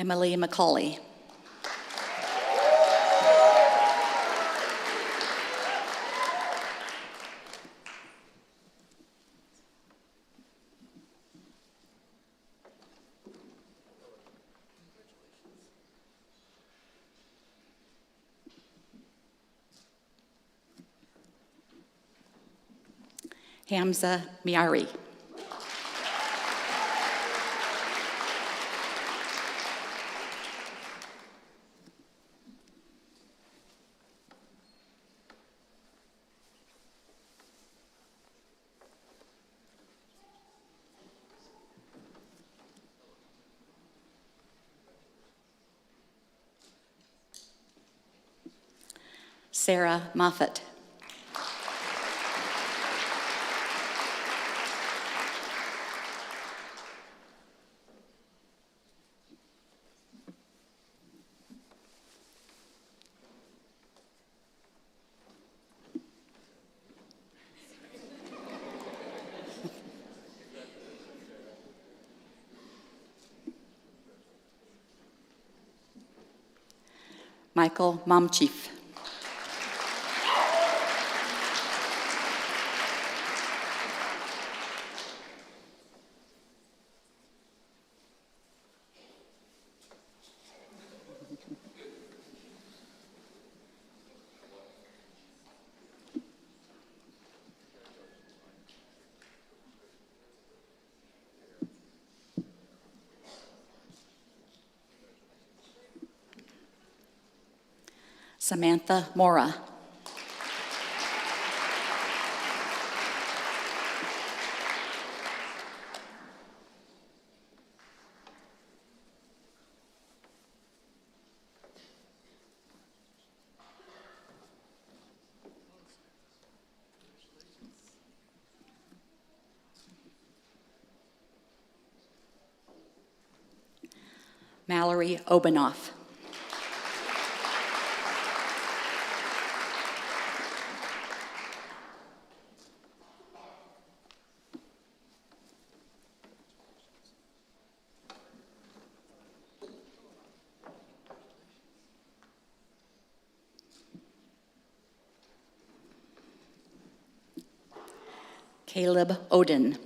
Emily McCauley. Hamza Miari. Sarah Moffett. Michael Momchief. Samantha Mora. Mallory Obanoff. Caleb Oden.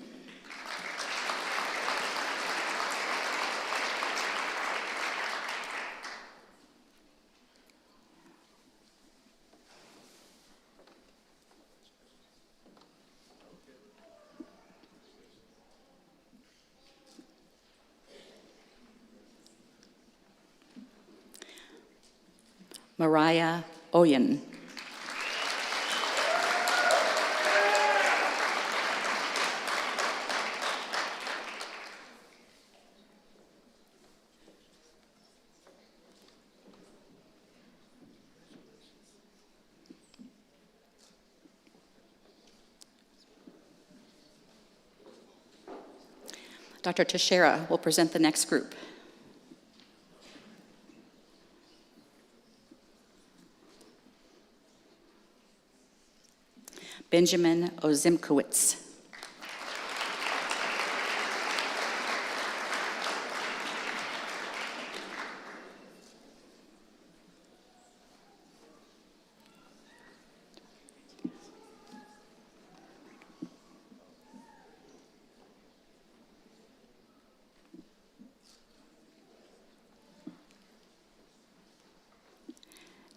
Mariah Oyen. Dr. Teixeira will present the next group. Benjamin Ozimkowitz.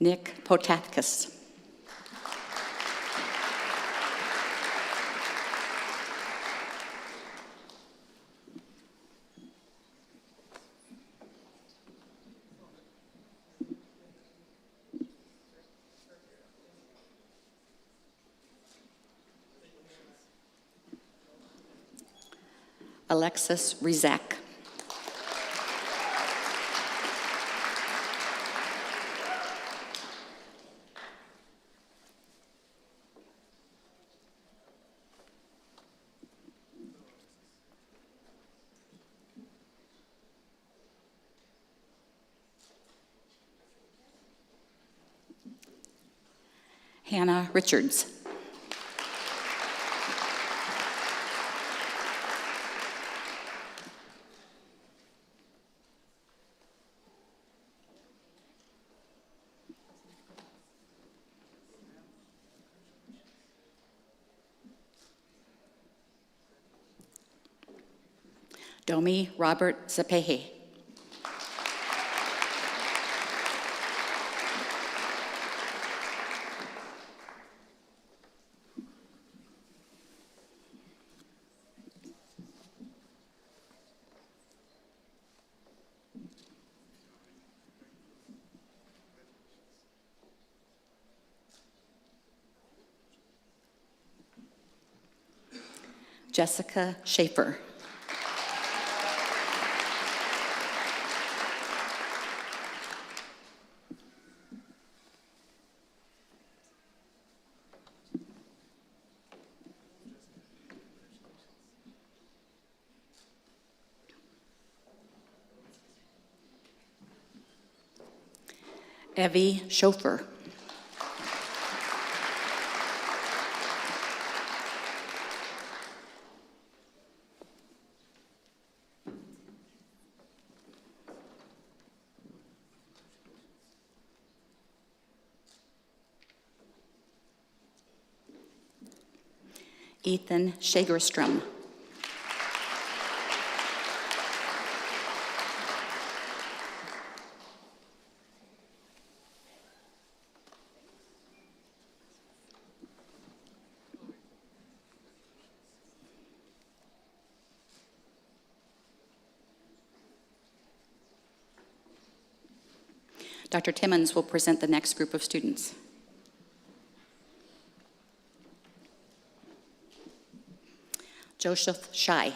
Nick Potatkis. Alexis Rizak. Hannah Richards. Domi Robert Zapehe. Jessica Schaefer. Evie Schofer. Ethan Shagerstrom. Dr. Timmons will present the next group of students. Joseph Shai.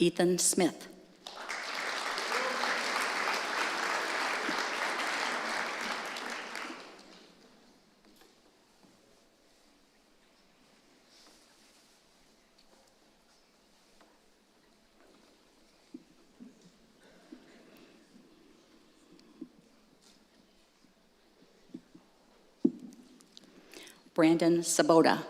Ethan Smith. Brandon Sabota.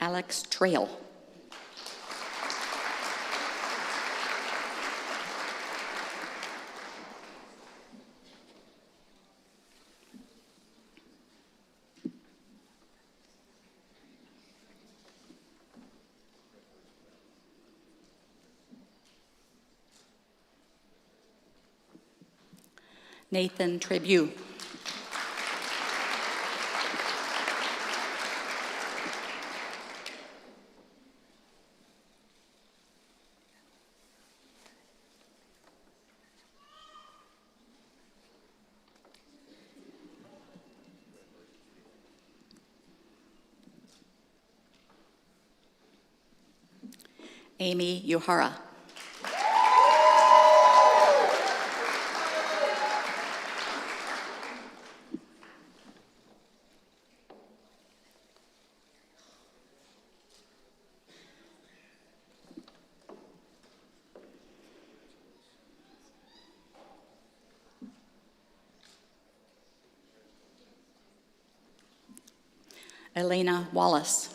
Alex Trail. Nathan Tribune. Amy Yuhara. Elena Wallace.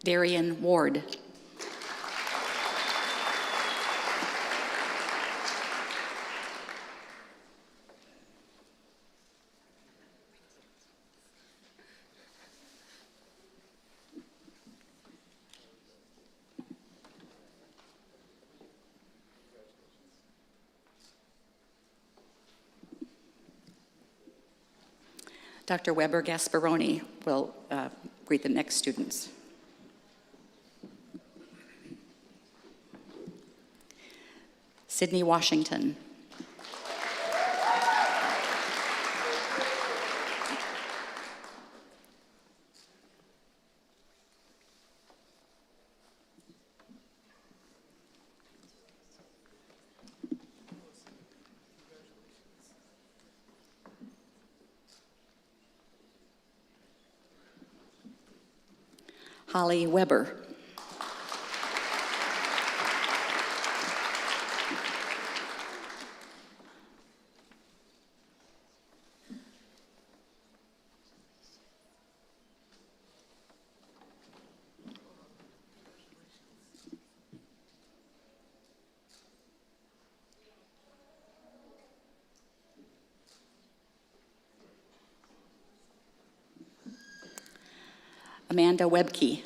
Darian Ward. Dr. Weber Gasparoni will greet the next students. Sydney Washington. Holly Weber. Amanda Webke.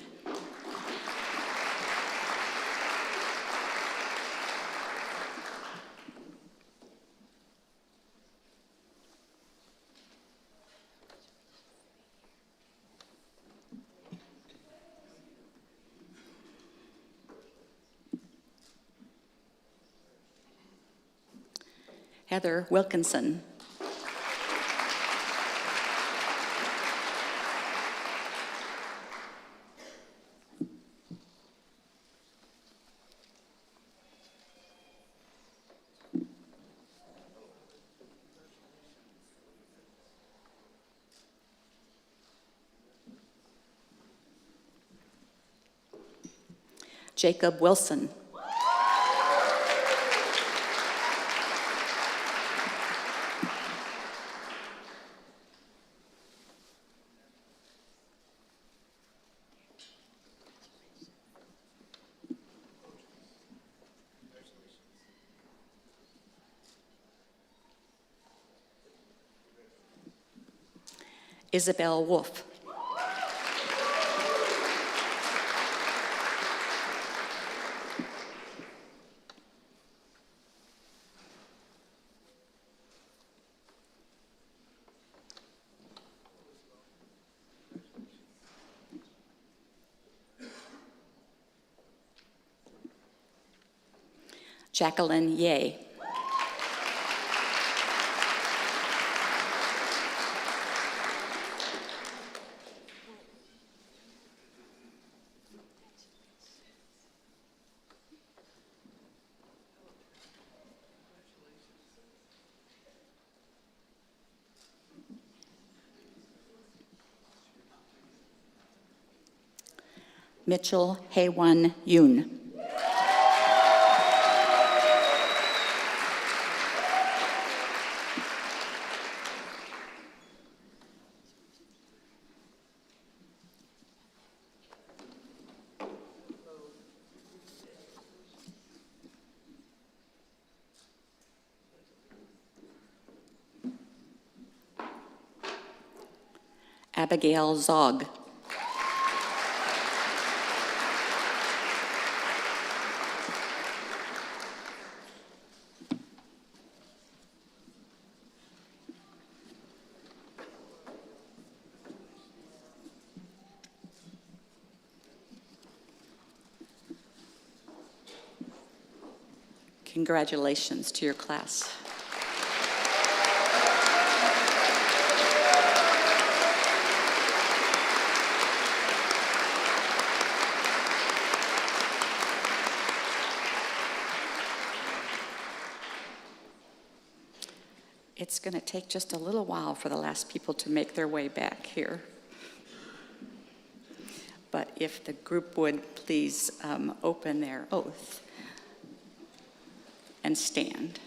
Heather Wilkinson. Jacob Wilson. Isabel Wolf. Jacqueline Ye. Mitchell Haewon Yoon. Abigail Zog. Congratulations to your class. It's going to take just a little while for the last people to make their way back here. But if the group would please open their oath and stand.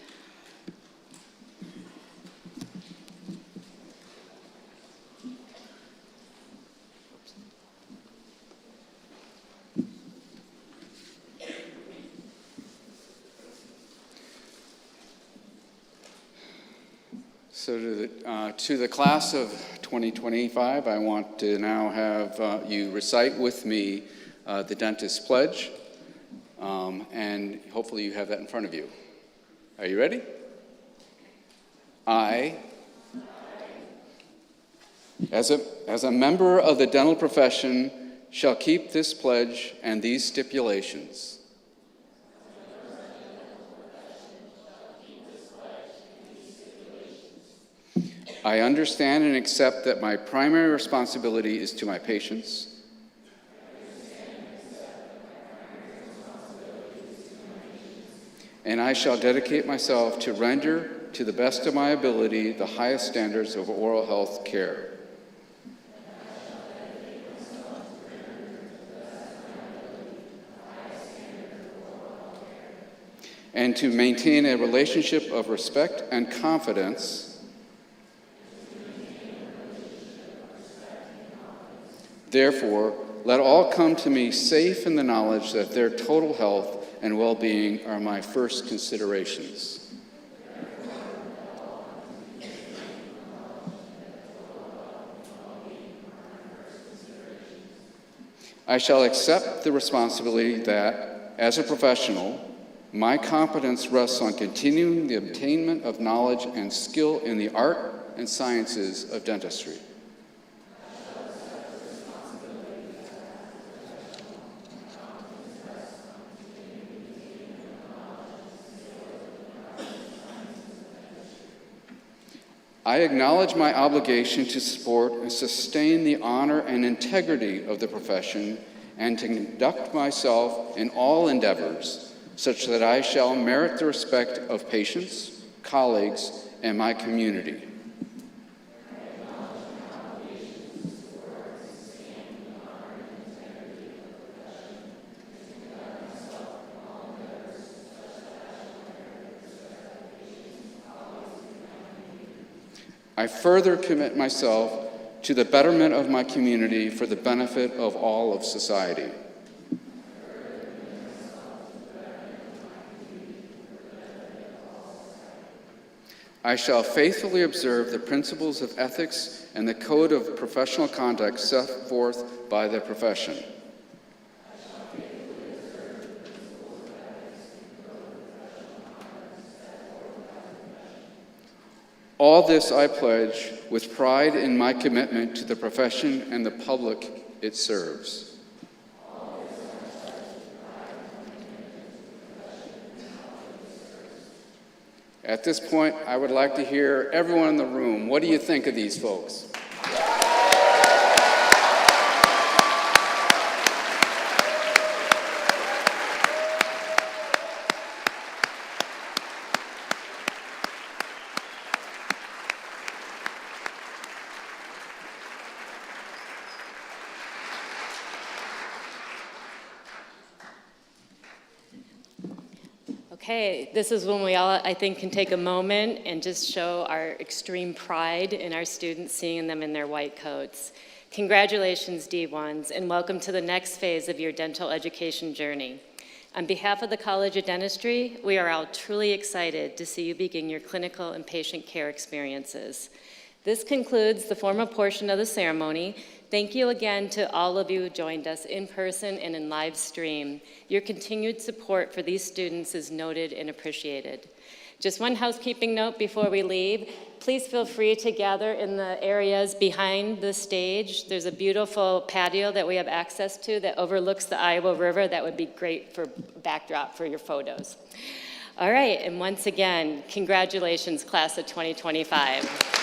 So to the class of 2025, I want to now have you recite with me the dentist pledge, and hopefully you have that in front of you. Are you ready? I, as a member of the dental profession, shall keep this pledge and these stipulations. I understand and accept that my primary responsibility is to my patients. And I shall dedicate myself to render, to the best of my ability, the highest standards of oral health care. And to maintain a relationship of respect and confidence. Therefore, let all come to me safe in the knowledge that their total health and well-being are my first considerations. I shall accept the responsibility that, as a professional, my competence rests on continuing the attainment of knowledge and skill in the art and sciences of dentistry. I acknowledge my obligation to support and sustain the honor and integrity of the profession and to conduct myself in all endeavors such that I shall merit the respect of patients, colleagues, and my community. I further commit myself to the betterment of my community for the benefit of all of society. I shall faithfully observe the principles of ethics and the code of professional conduct set forth by the profession. All this I pledge with pride in my commitment to the profession and the public it serves. At this point, I would like to hear everyone in the room. What do you think of these folks? Okay, this is when we all, I think, can take a moment and just show our extreme pride in our students, seeing them in their white coats. Congratulations, D1s, and welcome to the next phase of your dental education journey. On behalf of the College of Dentistry, we are all truly excited to see you begin your clinical and patient care experiences. This concludes the formal portion of the ceremony. Thank you again to all of you who joined us in person and in live stream. Your continued support for these students is noted and appreciated. Just one housekeeping note before we leave. Please feel free to gather in the areas behind the stage. There's a beautiful patio that we have access to that overlooks the Iowa River. That would be great for backdrop for your photos. All right, and once again, congratulations, class of 2025.